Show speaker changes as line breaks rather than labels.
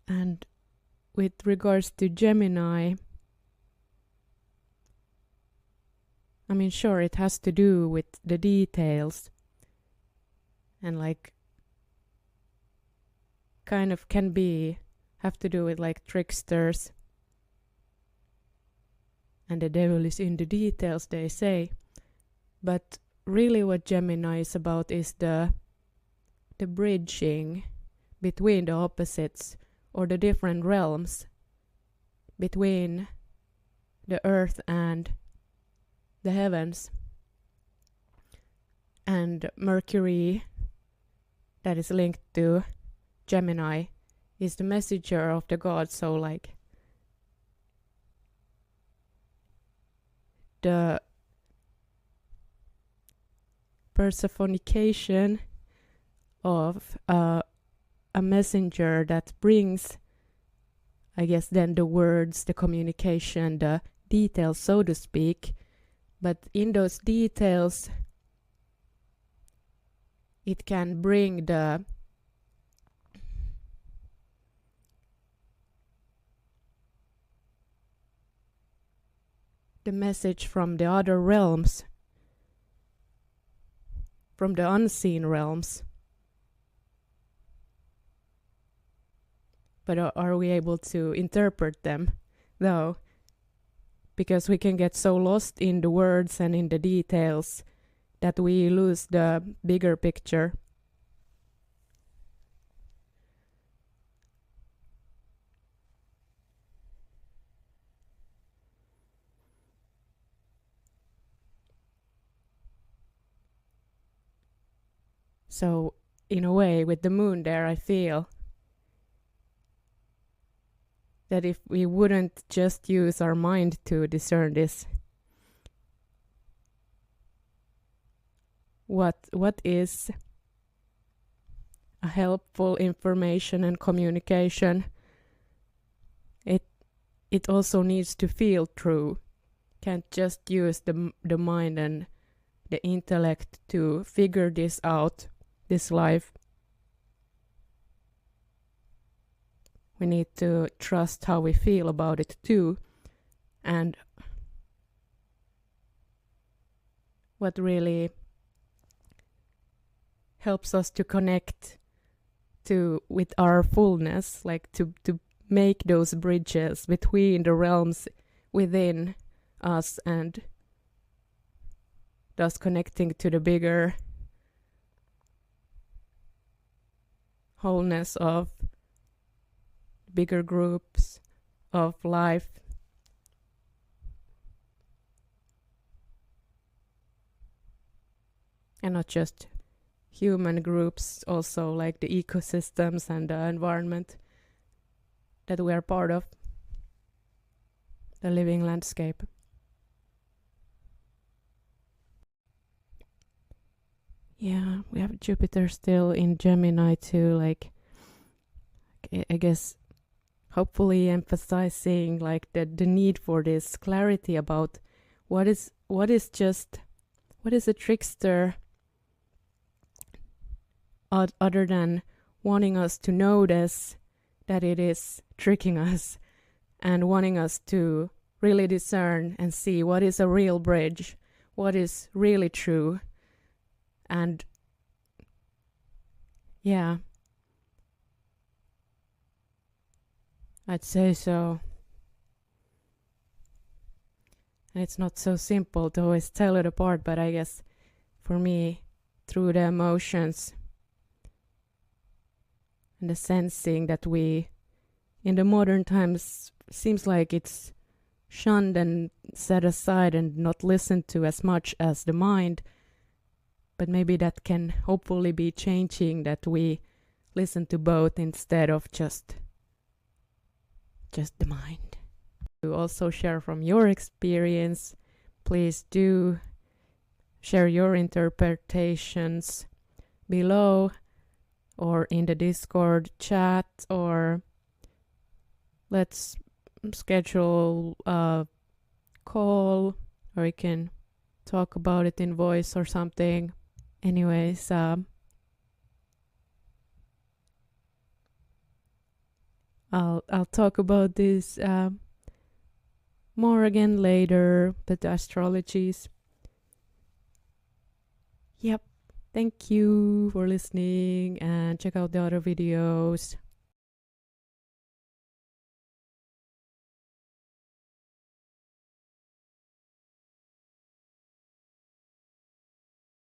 And with regards to Gemini, I mean, sure, it has to do with the details and like kind of have to do with like tricksters, and the devil is in the details, they say. But really what Gemini is about is the bridging between the opposites or the different realms between the earth and the heavens. And Mercury, that is linked to Gemini, is the messenger of the gods, so like the personification of a messenger that brings, I guess, then the words, the communication, the details, so to speak. But in those details, it can bring the message from the other realms, from the unseen realms. But are we able to interpret them, though? Because we can get so lost in the words and in the details that we lose the bigger picture. So, in a way, with the moon there, I feel that if we wouldn't just use our mind to discern this, what is a helpful information and communication, it also needs to feel true. Can't just use the mind and the intellect to figure this out, this life. We need to trust how we feel about it too, and what really helps us to connect with our fullness, like to make those bridges between the realms within us, and thus connecting to the bigger wholeness of bigger groups of life. And not just human groups, also like the ecosystems and the environment that we are part of, the living landscape. Yeah, we have Jupiter still in Gemini too, like I guess hopefully emphasizing like the need for this clarity about what is a trickster, other than wanting us to notice that it is tricking us, and wanting us to really discern and see what is a real bridge, what is really true. And yeah, I'd say so. And it's not so simple to always tell it apart, but I guess for me, through the emotions and the sensing that we, in the modern times, seems like it's shunned and set aside and not listened to as much as the mind. But maybe that can hopefully be changing, that we listen to both instead of just the mind. To also share from your experience, please do share your interpretations below or in the Discord chat, or let's schedule a call, or we can talk about it in voice or something. Anyways, I'll talk about this more again later, but the astrologies. Yep. Thank you for listening and check out the other videos.